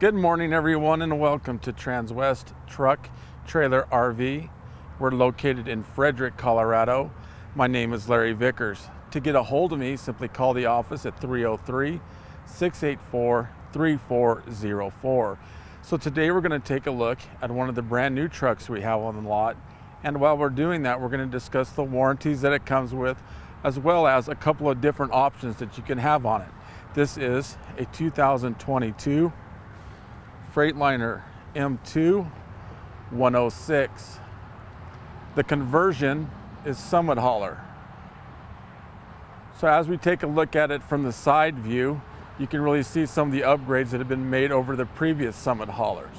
Good morning, everyone, and welcome to Transwest Truck Trailer RV. We're located in Frederick, Colorado. My name is Larry Vickers. To get a hold of me, simply call the office at 303-684-3404. So today we're going to take a look at one of the brand new trucks we have on the lot. And while we're doing that, we're going to discuss the warranties that it comes with, as well as a couple of different options that you can have on it. This is a 2022 Freightliner M2 106. The conversion is Summit hauler. So as we take a look at it from the side view, you can really see some of the upgrades that have been made over the previous Summit haulers.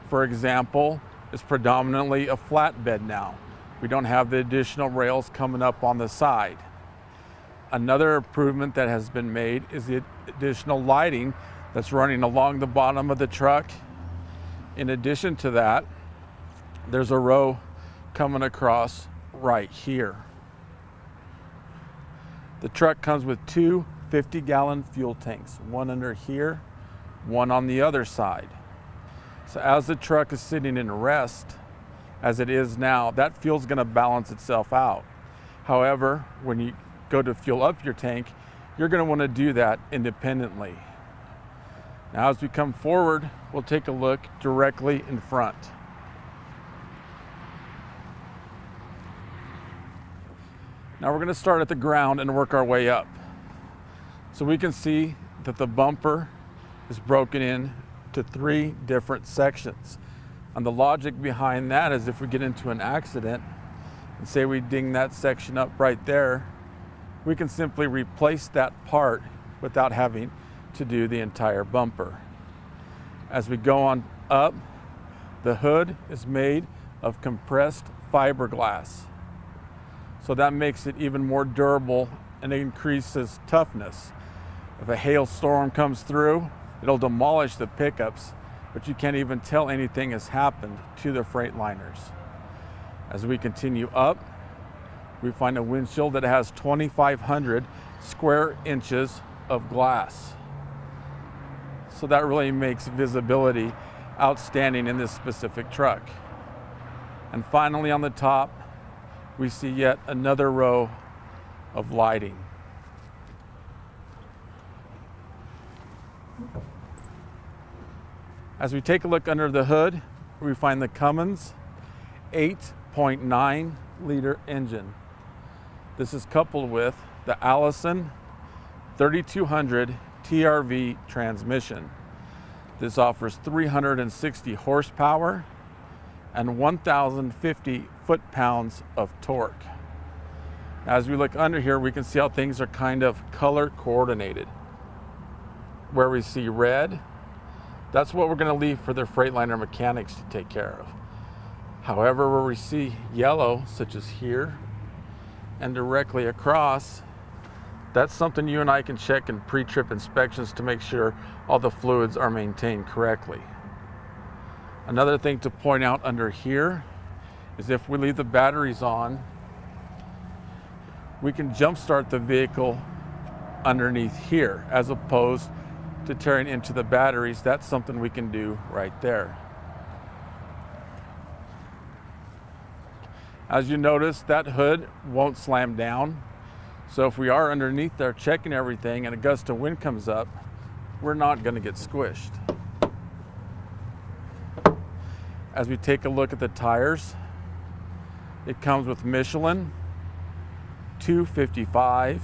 For example, it's predominantly a flatbed now. We don't have the additional rails coming up on the side. Another improvement that has been made is the additional lighting that's running along the bottom of the truck. In addition to that, there's a row coming across right here. The truck comes with two 50-gallon fuel tanks, one under here, one on the other side. So as the truck is sitting in rest, as it is now, that fuel's gonna balance itself out. However, when you go to fuel up your tank, you're gonna wanna do that independently. Now as we come forward, we'll take a look directly in front. Now we're going to start at the ground and work our way up. So we can see that the bumper is broken in to three different sections. And the logic behind that is if we get into an accident and say we ding that section up right there, we can simply replace that part without having to do the entire bumper. As we go on up, the hood is made of compressed fiberglass. So that makes it even more durable and increases toughness. If a hailstorm comes through, it'll demolish the pickups, but you can't even tell anything has happened to the Freightliners. As we continue up, we find a windshield that has 2,500 square inches of glass. So that really makes visibility outstanding in this specific truck. And finally on the top, we see yet another row of lighting. As we take a look under the hood, we find the Cummins 8.9 liter engine. This is coupled with the Allison 3200 TRV transmission. This offers 360 horsepower and 1,050 foot-pounds of torque. As we look under here, we can see how things are kind of color coordinated. Where we see red, that's what we're going to leave for the Freightliner mechanics to take care of. However, where we see yellow, such as here and directly across, that's something you and I can check in pre-trip inspections to make sure all the fluids are maintained correctly. Another thing to point out under here is if we leave the batteries on, we can jump start the vehicle underneath here as opposed to tearing into the batteries. That's something we can do right there. As you notice, that hood won't slam down. So if we are underneath there checking everything and a gust of wind comes up, we're not going to get squished. As we take a look at the tires, it comes with Michelin 255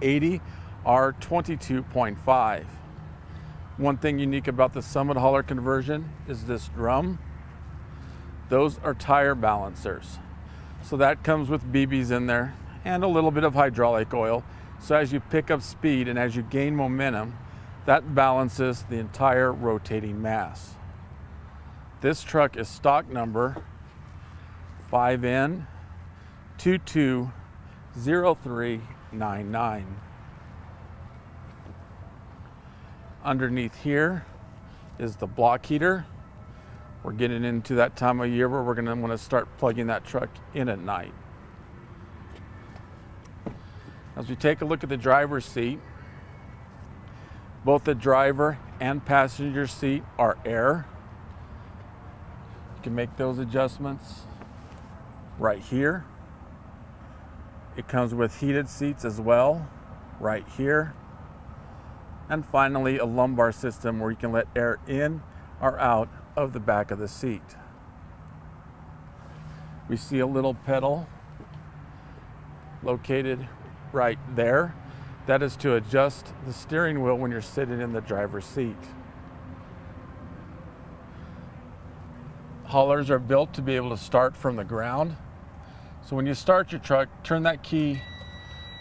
80 R22.5. One thing unique about the Summit hauler conversion is this drum. Those are tire balancers. So that comes with BBs in there and a little bit of hydraulic oil. So as you pick up speed and as you gain momentum, that balances the entire rotating mass. This truck is stock number 5N220399. Underneath here is the block heater. We're getting into that time of year where we're going to want to start plugging that truck in at night. As we take a look at the driver's seat, both the driver and passenger seat are air. You can make those adjustments right here. It comes with heated seats as well, right here. And finally, a lumbar system where you can let air in or out of the back of the seat. We see a little pedal located right there. That is to adjust the steering wheel when you're sitting in the driver's seat. Haulers are built to be able to start from the ground. So when you start your truck, turn that key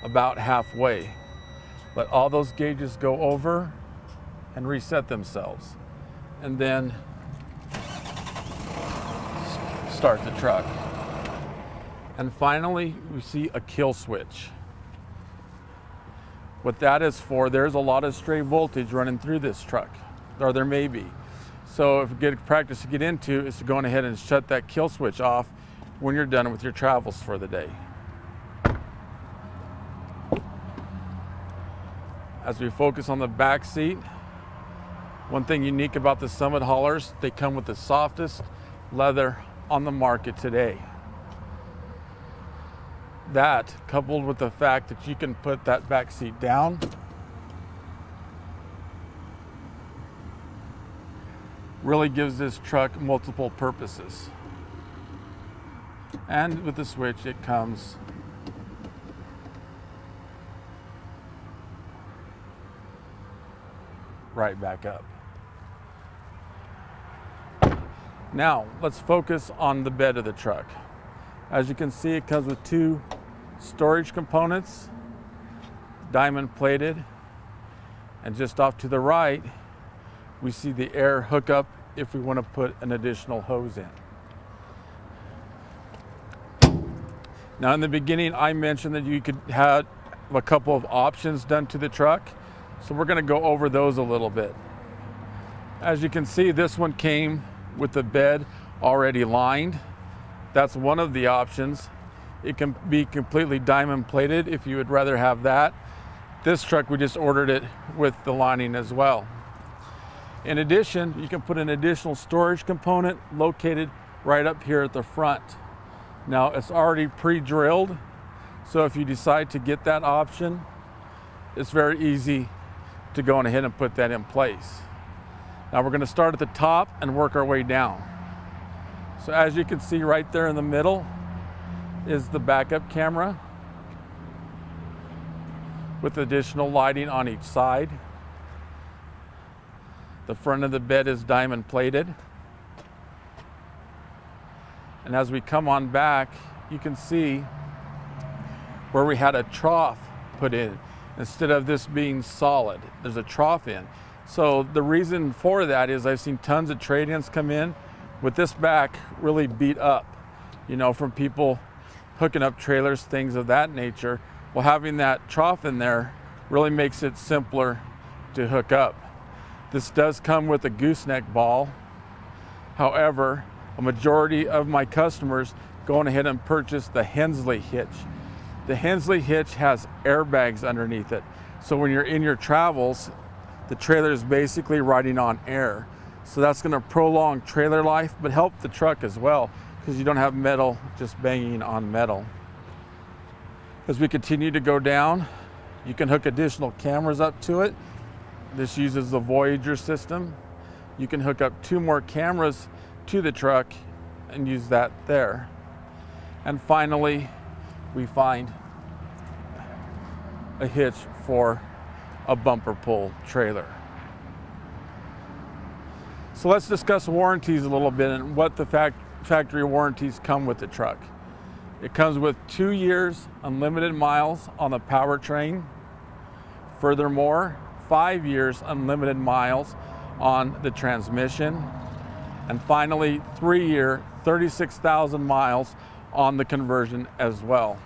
about halfway. Let all those gauges go over and reset themselves. And then start the truck. And finally, we see a kill switch. What that is for, there's a lot of stray voltage running through this truck, or there may be. So if a good practice to get into is to go ahead and shut that kill switch off when you're done with your travels for the day. As we focus on the back seat, one thing unique about the Summit haulers, they come with the softest leather on the market today. That, coupled with the fact that you can put that back seat down, really gives this truck multiple purposes. And with the switch, it comes right back up. Now, let's focus on the bed of the truck. As you can see, it comes with two storage components, diamond plated, and just off to the right, we see the air hookup if we want to put an additional hose in. Now in the beginning, I mentioned that you could have a couple of options done to the truck, so we're going to go over those a little bit. As you can see, this one came with the bed already lined. That's one of the options. It can be completely diamond plated if you would rather have that. This truck, we just ordered it with the lining as well. In addition, you can put an additional storage component located right up here at the front. Now it's already pre-drilled, so if you decide to get that option, it's very easy to go on ahead and put that in place. Now we're going to start at the top and work our way down. So as you can see right there in the middle is the backup camera with additional lighting on each side. The front of the bed is diamond plated. And as we come on back, you can see where we had a trough put in. Instead of this being solid, there's a trough in. So the reason for that is I've seen tons of trade-ins come in with this back really beat up, you know, from people hooking up trailers, things of that nature. Well, having that trough in there really makes it simpler to hook up. This does come with a gooseneck ball. However, a majority of my customers go on ahead and purchase the Hensley hitch. The Hensley hitch has airbags underneath it. So when you're in your travels, the trailer is basically riding on air. So that's going to prolong trailer life, but help the truck as well, because you don't have metal just banging on metal. As we continue to go down, you can hook additional cameras up to it. This uses the Voyager system. You can hook up 2 more cameras to the truck and use that there. And finally, we find a hitch for a bumper pull trailer. So let's discuss warranties a little bit and what the factory warranties come with the truck. It comes with 2 years unlimited miles on the powertrain. Furthermore, 5 years unlimited miles on the transmission. And finally, 3-year, 36,000 miles on the conversion as well.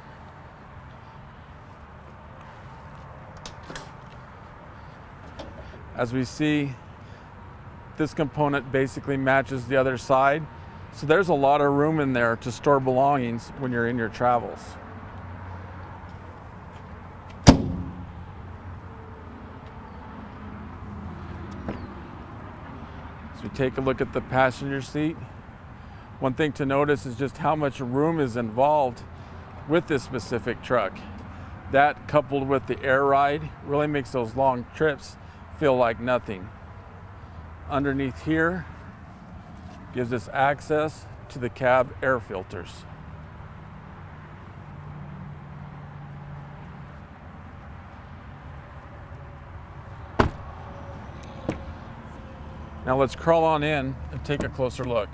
As we see, this component basically matches the other side. So there's a lot of room in there to store belongings when you're in your travels. take a look at the passenger seat, one thing to notice is just how much room is involved with this specific truck. That, coupled with the air ride, really makes those long trips feel like nothing. Underneath here gives us access to the cab air filters. Now let's crawl on in and take a closer look.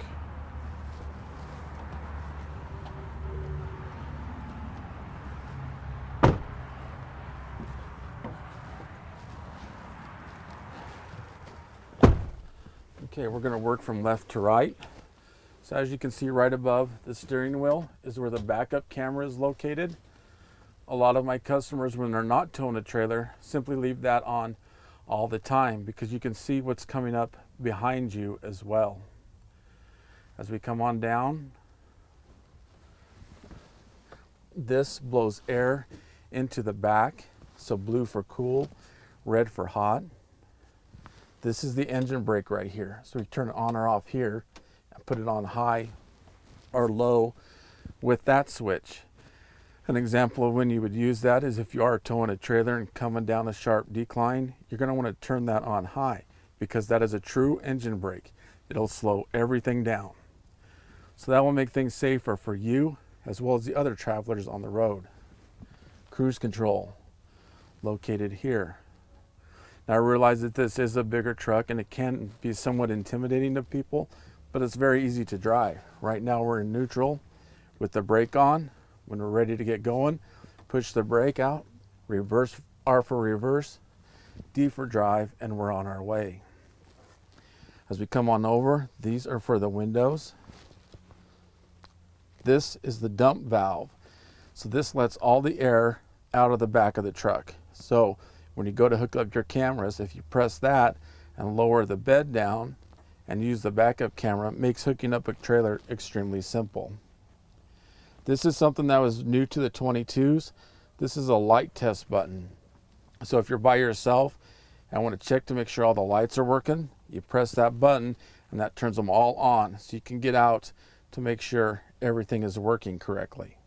Okay, we're going to work from left to right. So as you can see right above the steering wheel is where the backup camera is located. A lot of my customers, when they're not towing a trailer, simply leave that on all the time because you can see what's coming up behind you as well. As we come on down, this blows air into the back. So blue for cool, red for hot. This is the engine brake right here. So we turn it on or off here and put it on high or low with that switch. An example of when you would use that is if you are towing a trailer and coming down a sharp decline, you're going to want to turn that on high because that is a true engine brake. It'll slow everything down. So that will make things safer for you as well as the other travelers on the road. Cruise control located here. Now I realize that this is a bigger truck and it can be somewhat intimidating to people, but it's very easy to drive. Right now we're in neutral with the brake on. When we're ready to get going, push the brake out, reverse, R for reverse, D for drive, and we're on our way. As we come on over, these are for the windows. This is the dump valve. So this lets all the air out of the back of the truck. So when you go to hook up your cameras, if you press that and lower the bed down and use the backup camera, it makes hooking up a trailer extremely simple. This is something that was new to the 22s. This is a light test button. So if you're by yourself and want to check to make sure all the lights are working, you press that button and that turns them all on. So you can get out to make sure everything is working correctly.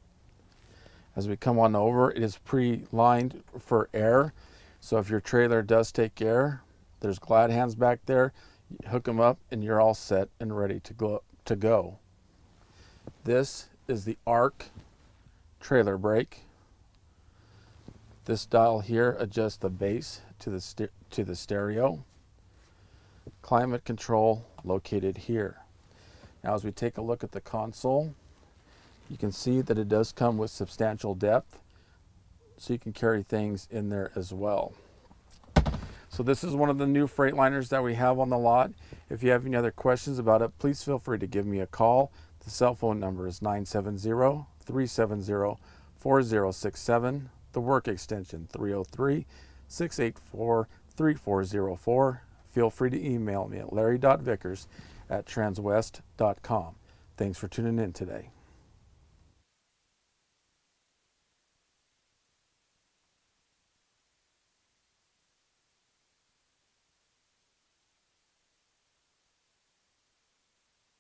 As we come on over, it is pre-lined for air. So if your trailer does take air, there's glad hands back there. You hook them up and you're all set and ready to go. This is the ARC trailer brake. This dial here adjusts the bass to the stereo. Climate control located here. Now as we take a look at the console, you can see that it does come with substantial depth, so you can carry things in there as well. So this is one of the new Freightliners that we have on the lot. If you have any other questions about it, please feel free to give me a call. The cell phone number is 970-370-4067. The work extension 303-684-3404. Feel free to email me at larry.vickers@transwest.com. Thanks for tuning in today.